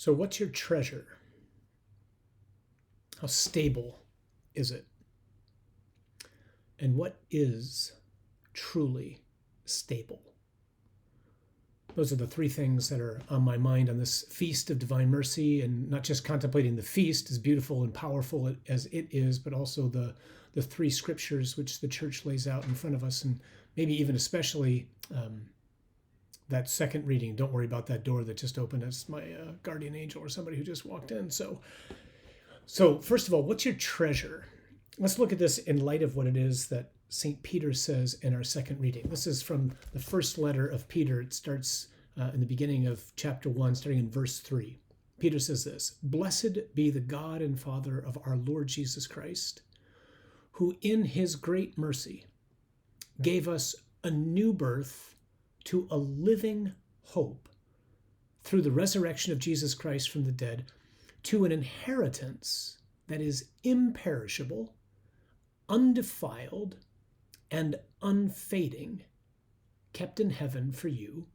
So, what's your treasure? How stable is it? And what is truly stable? Those are the three things that are on my mind on this Feast of Divine Mercy, and not just contemplating the feast, as beautiful and powerful as it is, but also the three scriptures which the church lays out in front of us, and maybe even especially that second reading. Don't worry about that door that just opened. That's my guardian angel or somebody who just walked in. So first of all, what's your treasure? Let's look at this in light of what it is that St. Peter says in our second reading. This is from the first letter of Peter. It starts in the beginning of chapter 1, starting in verse 3. Peter says this: "Blessed be the God and Father of our Lord Jesus Christ, who in his great mercy gave us a new birth to a living hope through the resurrection of Jesus Christ from the dead, to an inheritance that is imperishable, undefiled, and unfading, kept in heaven for you,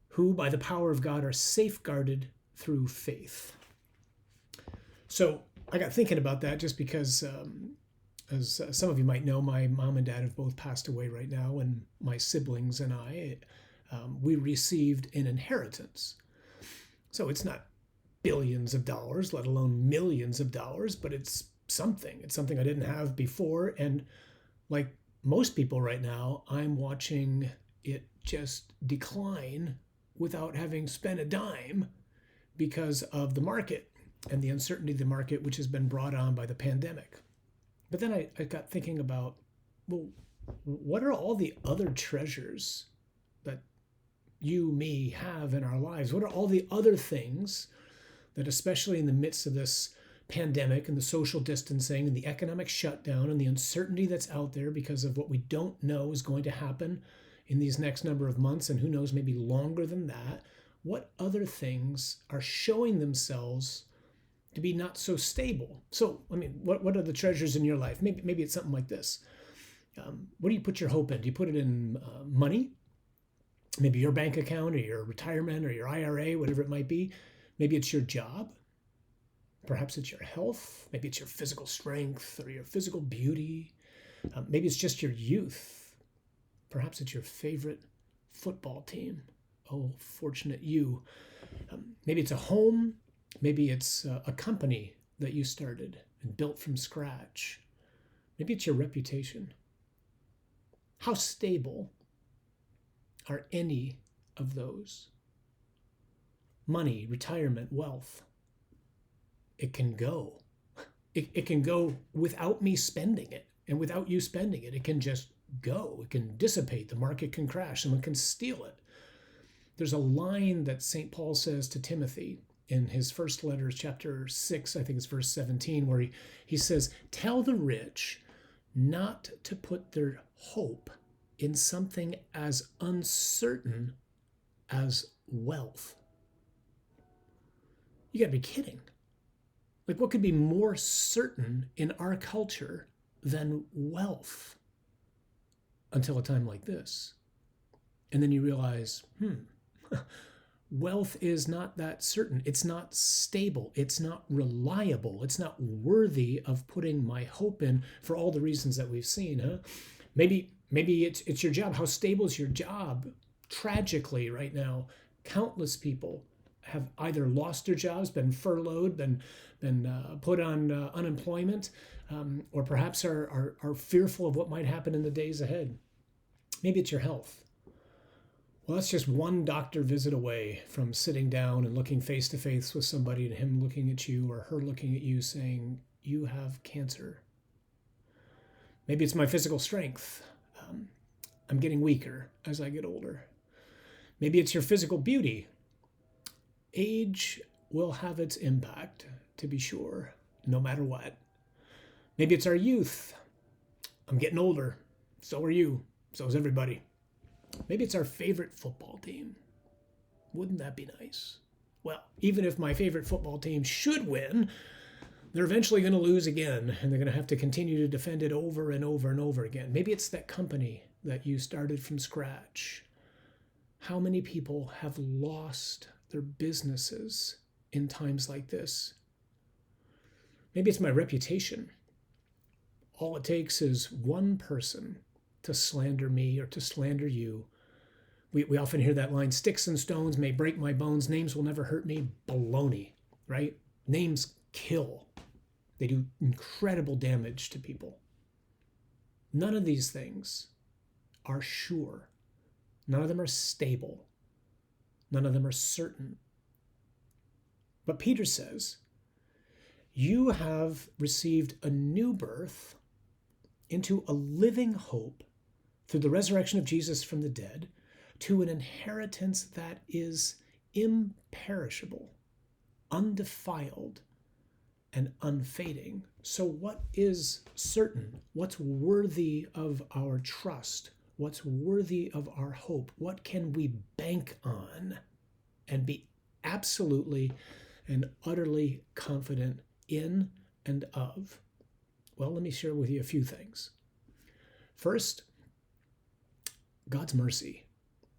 who by the power of God are safeguarded through faith." So I got thinking about that just because, as some of you might know, my mom and dad have both passed away right now, and my siblings and I, we received an inheritance. So it's not billions of dollars, let alone millions of dollars, but it's something. It's something I didn't have before. And like most people right now, I'm watching it just decline without having spent a dime because of the market and the uncertainty of the market, which has been brought on by the pandemic. But then I got thinking about, well, what are all the other treasures that you, me, have in our lives? What are all the other things that, especially in the midst of this pandemic and the social distancing and the economic shutdown and the uncertainty that's out there because of what we don't know is going to happen in these next number of months, and who knows, maybe longer than that, what other things are showing themselves to be not so stable? So, I mean, what are the treasures in your life? Maybe it's something like this. What do you put your hope in? Do you put it in money? Maybe your bank account or your retirement or your IRA, whatever it might be. Maybe it's your job. Perhaps it's your health. Maybe it's your physical strength or your physical beauty. Maybe it's just your youth. Perhaps it's your favorite football team. Oh, fortunate you. Maybe it's a home. Maybe it's a company that you started and built from scratch. Maybe it's your reputation. How stable are any of those? Money, retirement, wealth. It can go. It can go without me spending it and without you spending it. It can just go. It can dissipate. The market can crash. Someone can steal it. There's a line that St. Paul says to Timothy in his first letter, chapter 6, I think it's verse 17, where he says, "Tell the rich not to put their hope in something as uncertain as wealth." You got to be kidding. Like, what could be more certain in our culture than wealth until a time like this? And then you realize, wealth is not that certain. It's not stable. It's not reliable. It's not worthy of putting my hope in for all the reasons that we've seen. Maybe it's your job. How stable is your job? Tragically, right now, countless people have either lost their jobs, been furloughed, been put on unemployment, or perhaps are fearful of what might happen in the days ahead. Maybe it's your health. Well, that's just one doctor visit away from sitting down and looking face to face with somebody and him looking at you or her looking at you saying, "You have cancer." Maybe it's my physical strength. I'm getting weaker as I get older. Maybe it's your physical beauty. Age will have its impact, to be sure, no matter what. Maybe it's our youth. I'm getting older. So are you. So is everybody. Maybe it's our favorite football team. Wouldn't that be nice? Well, even if my favorite football team should win, they're eventually going to lose again, and they're going to have to continue to defend it over and over and over again. Maybe it's that company that you started from scratch. How many people have lost their businesses in times like this. Maybe it's my reputation. All it takes is one person to slander me or to slander you. We often hear that line, sticks and stones may break my bones, names will never hurt me. Baloney, right? Names kill. They do incredible damage to people. None of these things are sure. None of them are stable. None of them are certain. But Peter says, you have received a new birth into a living hope through the resurrection of Jesus from the dead, to an inheritance that is imperishable, undefiled, and unfading. So what is certain? What's worthy of our trust? What's worthy of our hope? What can we bank on and be absolutely and utterly confident in and of? Well, let me share with you a few things. First, God's mercy.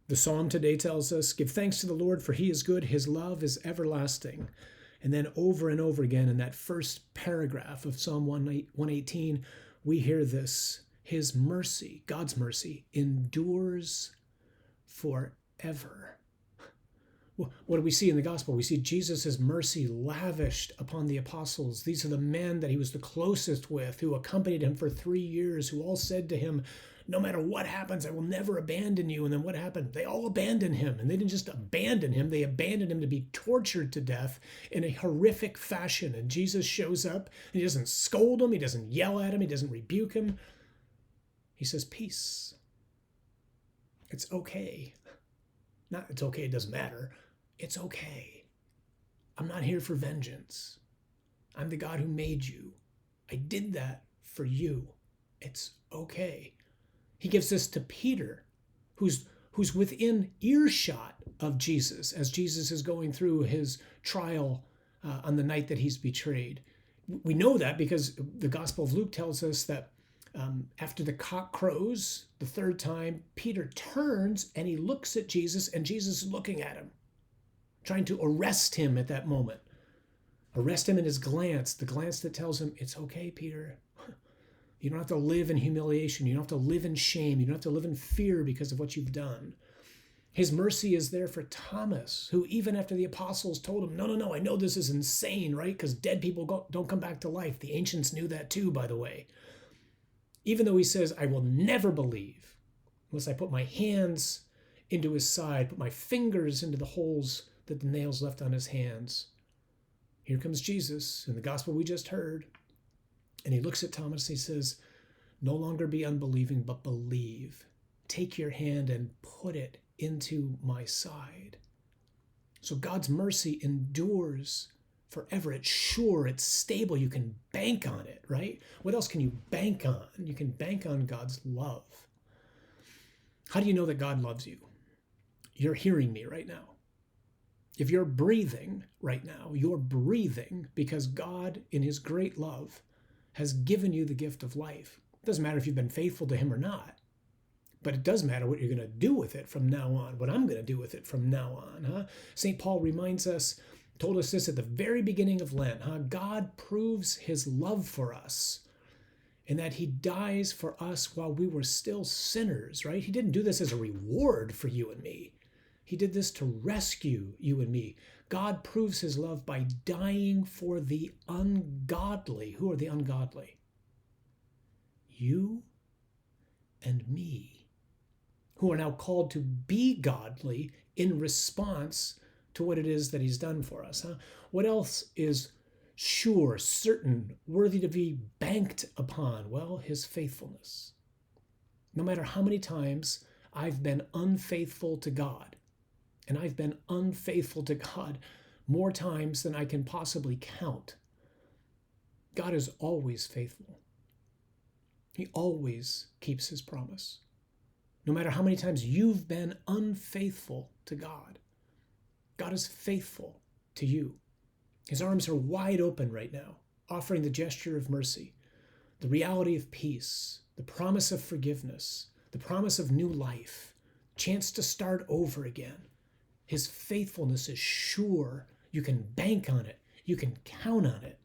The psalm today tells us, give thanks to the Lord, for he is good, his love is everlasting. And then over and over again in that first paragraph of Psalm 118, we hear this, his mercy, God's mercy, endures forever. What do we see in the gospel? We see Jesus' mercy lavished upon the apostles. These are the men that he was the closest with, who accompanied him for 3 years, who all said to him, no matter what happens, I will never abandon you. And then what happened? They all abandoned him. And they didn't just abandon him, they abandoned him to be tortured to death in a horrific fashion. And Jesus shows up, and he doesn't scold him, he doesn't yell at him, he doesn't rebuke him. He says, peace. It's okay. Not it's okay, it doesn't matter. It's okay. I'm not here for vengeance. I'm the God who made you. I did that for you. It's okay. He gives this to Peter, who's within earshot of Jesus as Jesus is going through his trial on the night that he's betrayed. We know that because the Gospel of Luke tells us that after the cock crows the third time, Peter turns and he looks at Jesus, and Jesus is looking at him, trying to arrest him at that moment. Arrest him in his glance, the glance that tells him, it's okay, Peter. You don't have to live in humiliation. You don't have to live in shame. You don't have to live in fear because of what you've done. His mercy is there for Thomas, who even after the apostles told him, no, I know this is insane, right? Because dead people don't come back to life. The ancients knew that too, by the way. Even though he says, I will never believe unless I put my hands into his side, put my fingers into the holes that the nails left on his hands. Here comes Jesus in the gospel we just heard. And he looks at Thomas and he says, no longer be unbelieving, but believe. Take your hand and put it into my side. So God's mercy endures forever. It's sure, it's stable. You can bank on it, right? What else can you bank on? You can bank on God's love. How do you know that God loves you? You're hearing me right now. If you're breathing right now, you're breathing because God, in his great love, has given you the gift of life. It doesn't matter if you've been faithful to him or not, but it does matter what you're going to do with it from now on, what I'm going to do with it from now on. St. Paul reminds us, told us this at the very beginning of Lent. God proves his love for us in that he dies for us while we were still sinners, right? He didn't do this as a reward for you and me. He did this to rescue you and me. God proves his love by dying for the ungodly. Who are the ungodly? You and me, who are now called to be godly in response to what it is that he's done for us. What else is sure, certain, worthy to be banked upon? Well, his faithfulness. No matter how many times I've been unfaithful to God, and I've been unfaithful to God more times than I can possibly count, God is always faithful. He always keeps his promise. No matter how many times you've been unfaithful to God, God is faithful to you. His arms are wide open right now, offering the gesture of mercy, the reality of peace, the promise of forgiveness, the promise of new life, chance to start over again. His faithfulness is sure. You can bank on it. You can count on it.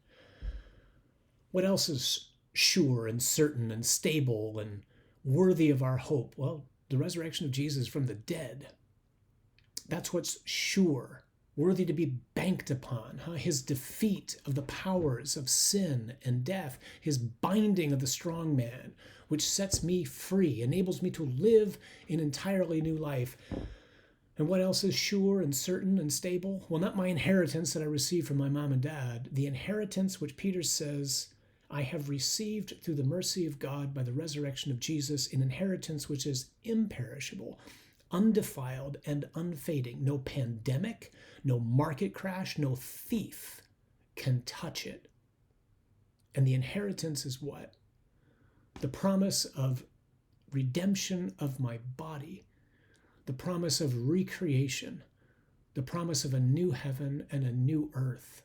What else is sure and certain and stable and worthy of our hope? Well, the resurrection of Jesus from the dead. That's what's sure, worthy to be banked upon. His defeat of the powers of sin and death, his binding of the strong man, which sets me free, enables me to live an entirely new life. And what else is sure and certain and stable? Well, not my inheritance that I received from my mom and dad. The inheritance which Peter says, I have received through the mercy of God by the resurrection of Jesus, an inheritance which is imperishable, undefiled, and unfading. No pandemic, no market crash, no thief can touch it. And the inheritance is what? The promise of redemption of my body, the promise of recreation, the promise of a new heaven and a new earth,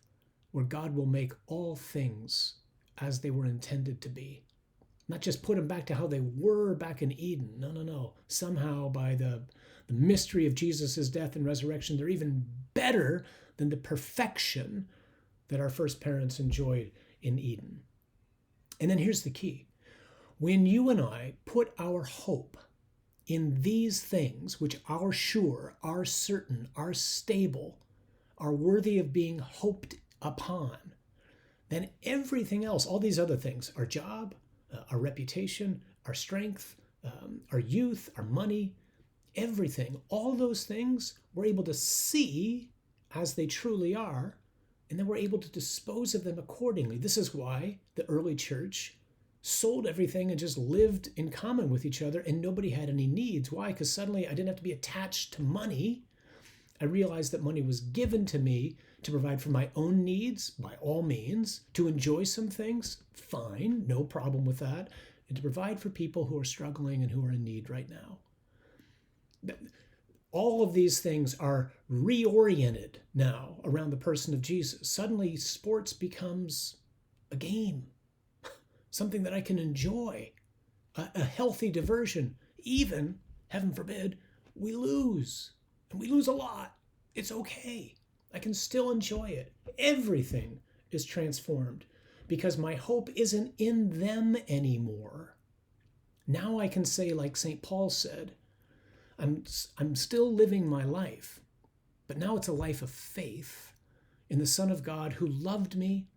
where God will make all things as they were intended to be. Not just put them back to how they were back in Eden. No, no, no. Somehow by the mystery of Jesus' death and resurrection, they're even better than the perfection that our first parents enjoyed in Eden. And then here's the key. When you and I put our hope in these things, which are sure, are certain, are stable, are worthy of being hoped upon, then everything else, all these other things, our job, our reputation, our strength, our youth, our money, everything, all those things we're able to see as they truly are, and then we're able to dispose of them accordingly. This is why the early church sold everything and just lived in common with each other, and nobody had any needs. Why? Because suddenly I didn't have to be attached to money. I realized that money was given to me to provide for my own needs, by all means, to enjoy some things, fine, no problem with that, and to provide for people who are struggling and who are in need right now. All of these things are reoriented now around the person of Jesus. Suddenly, sports becomes a game, something that I can enjoy, a healthy diversion. Even, heaven forbid, we lose, and we lose a lot. It's okay. I can still enjoy it. Everything is transformed because my hope isn't in them anymore. Now I can say, like St. Paul said, I'm still living my life, but now it's a life of faith in the Son of God who loved me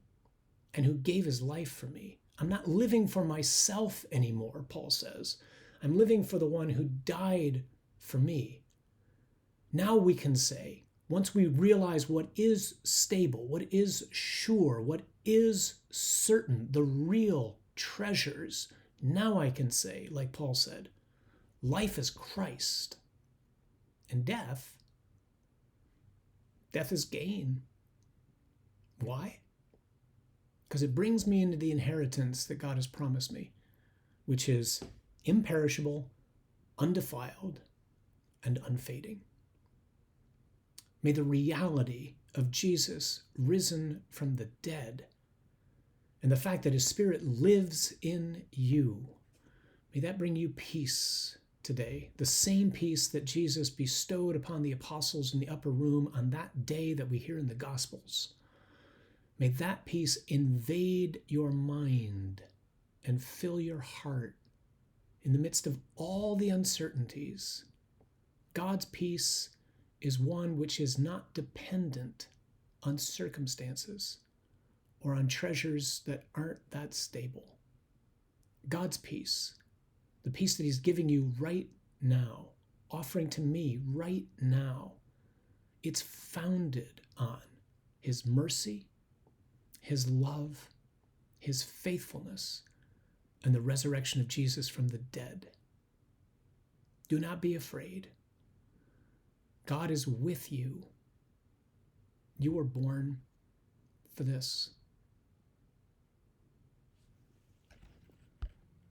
and who gave his life for me. I'm not living for myself anymore, Paul says. I'm living for the one who died for me. Now we can say, once we realize what is stable, what is sure, what is certain, the real treasures, now I can say, like Paul said, life is Christ, and death is gain. Why? Because it brings me into the inheritance that God has promised me, which is imperishable, undefiled, and unfading. May the reality of Jesus risen from the dead and the fact that his Spirit lives in you, may that bring you peace today, the same peace that Jesus bestowed upon the apostles in the upper room on that day that we hear in the Gospels. May that peace invade your mind and fill your heart in the midst of all the uncertainties. God's peace is one which is not dependent on circumstances or on treasures that aren't that stable. God's peace, the peace that he's giving you right now, offering to me right now, it's founded on his mercy, his love, his faithfulness, and the resurrection of Jesus from the dead. Do not be afraid. God is with you. You were born for this.